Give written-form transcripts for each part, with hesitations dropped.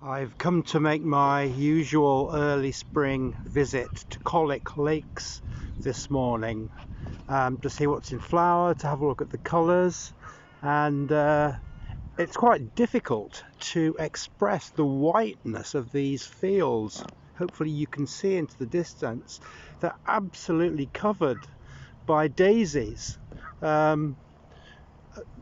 I've come to make my usual early spring visit to Colwick Lakes this morning to see what's in flower, to have a look at the colours, and it's quite difficult to express the whiteness of these fields. Hopefully you can see into the distance. They're absolutely covered by daisies,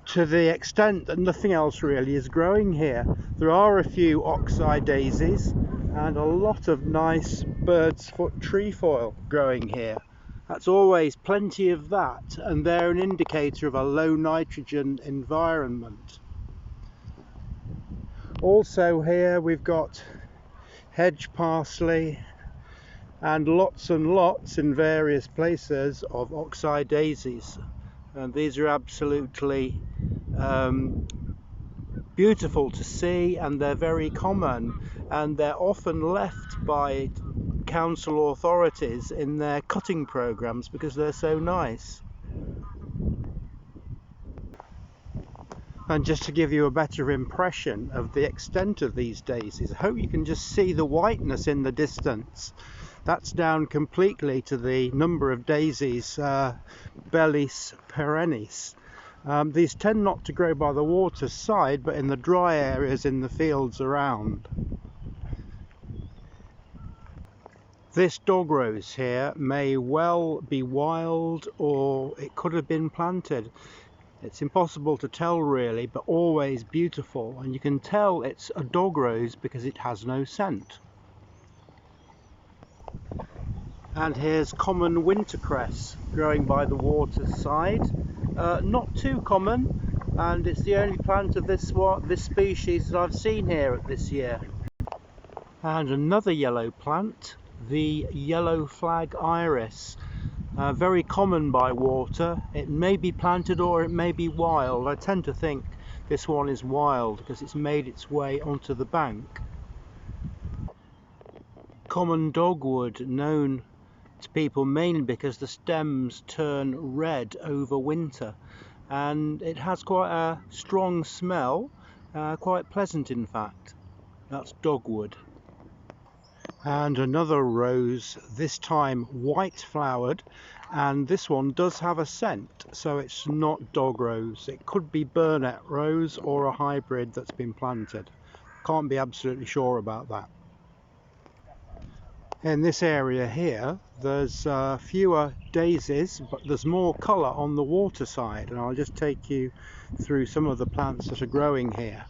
to the extent that nothing else really is growing here. There are a few oxeye daisies and a lot of nice bird's foot trefoil growing here. That's always plenty of that, and they're an indicator of a low nitrogen environment. Also here we've got hedge parsley and lots in various places of oxeye daisies, and these are absolutely beautiful to see, and they're very common, and they're often left by council authorities in their cutting programs because they're so nice. And just to give you a better impression of the extent of these daisies, I hope you can just see the whiteness in the distance. That's down completely to the number of daisies, Bellis perennis. These tend not to grow by the water side, but in the dry areas in the fields around. This dog rose here may well be wild, or it could have been planted. It's impossible to tell really, but always beautiful, and you can tell it's a dog rose because it has no scent. And here's common wintercress growing by the water side. Not too common, and it's the only plant of this species that I've seen here this year. And another yellow plant, the yellow flag iris, very common by water. It may be planted or it may be wild. I tend to think this one is wild because it's made its way onto the bank. Common dogwood, known to people mainly because the stems turn red over winter, and it has quite a strong smell, quite pleasant in fact. That's dogwood. And another rose, this time white flowered, and this one does have a scent, so it's not dog rose. It could be burnet rose or a hybrid that's been planted. Can't be absolutely sure about that. In this area here there's fewer daisies, but there's more colour on the water side, and I'll just take you through some of the plants that are growing here.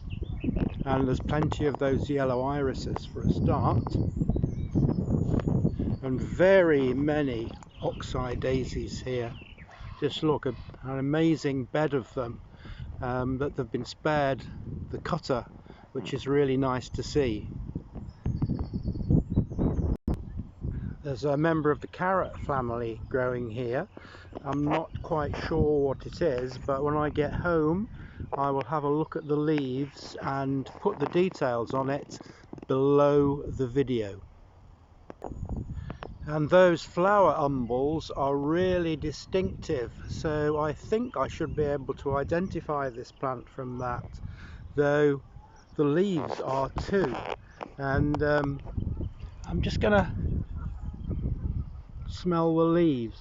And there's plenty of those yellow irises for a start, and very many oxeye daisies here. Just look at an amazing bed of them, that they've been spared the cutter, which is really nice to see. There's a member of the carrot family growing here. I'm not quite sure what it is, but when I get home I will have a look at the leaves and put the details on it below the video. And those flower umbels are really distinctive, so I think I should be able to identify this plant from that, though the leaves are too. And I'm just gonna smell the leaves.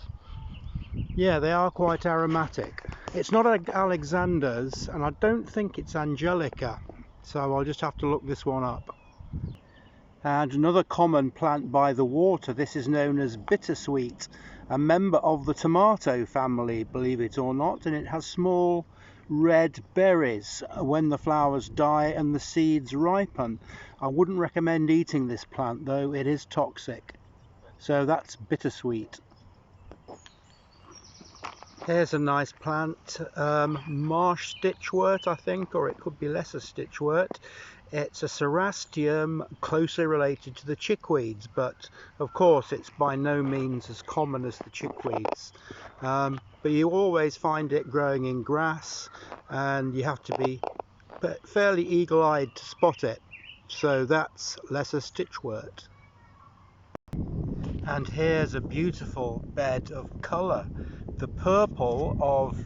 Yeah, they are quite aromatic. It's not Alexander's, and I don't think it's Angelica, so I'll just have to look this one up. And another common plant by the water, this is known as bittersweet, a member of the tomato family, believe it or not, and it has small red berries when the flowers die and the seeds ripen. I wouldn't recommend eating this plant though, it is toxic. So that's bittersweet. Here's a nice plant, Marsh Stitchwort I think, or it could be lesser Stitchwort. It's a cerastium closely related to the chickweeds, but of course it's by no means as common as the chickweeds. But you always find it growing in grass, and you have to be fairly eagle-eyed to spot it. So that's lesser Stitchwort. And here's a beautiful bed of colour. The purple of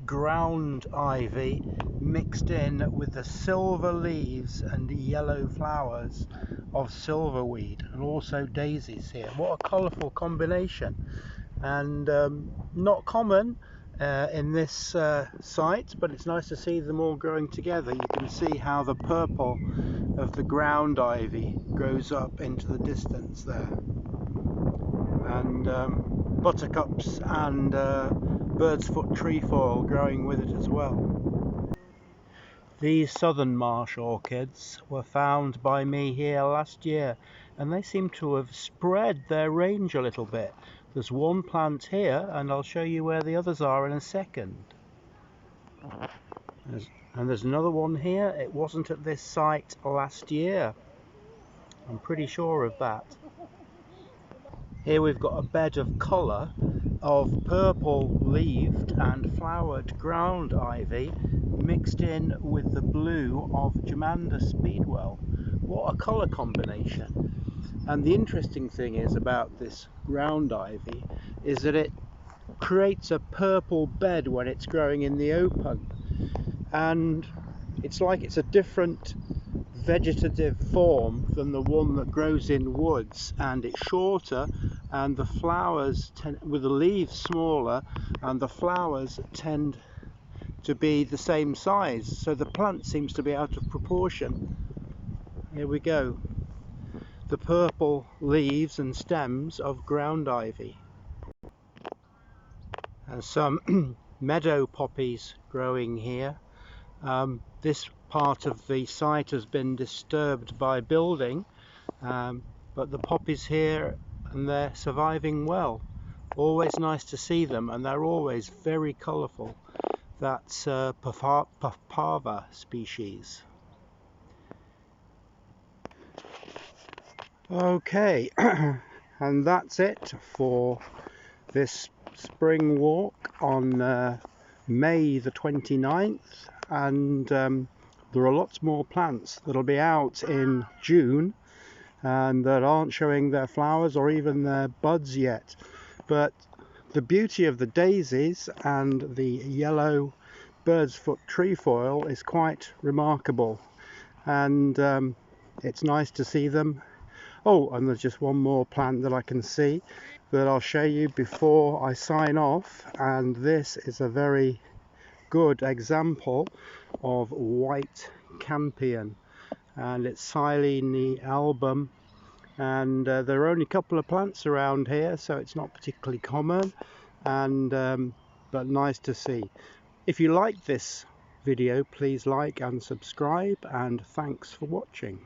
ground ivy mixed in with the silver leaves and yellow flowers of silverweed, and also daisies here. What a colourful combination, and not common in this site, but it's nice to see them all growing together. You can see how the purple of the ground ivy grows up into the distance there, and buttercups and bird's foot trefoil growing with it as well. These southern marsh orchids were found by me here last year, and they seem to have spread their range a little bit. There's one plant here, and I'll show you where the others are in a second. And there's another one here. It wasn't at this site last year, I'm pretty sure of that. Here we've got a bed of colour of purple leaved and flowered ground ivy mixed in with the blue of Germander speedwell. What a colour combination! And the interesting thing is about this ground ivy is that it creates a purple bed when it's growing in the open, and it's like it's a different vegetative form than the one that grows in woods, and it's shorter, and the flowers with the leaves smaller, and the flowers tend to be the same size, so the plant seems to be out of proportion. Here we go, the purple leaves and stems of ground ivy, and some meadow poppies growing here. This part of the site has been disturbed by building, but the poppies here, and they're surviving well. Always nice to see them, and they're always very colourful. That's Papaver species. Okay, and that's it for this spring walk on May the 29th, and there are lots more plants that'll be out in June and that aren't showing their flowers or even their buds yet. But the beauty of the daisies and the yellow bird's foot trefoil is quite remarkable, and it's nice to see them. Oh, and there's just one more plant that I can see that I'll show you before I sign off, and this is a very good example of white Campion, and it's Silene album, and there are only a couple of plants around here, so it's not particularly common, and but nice to see. If you like this video, please like and subscribe, and thanks for watching.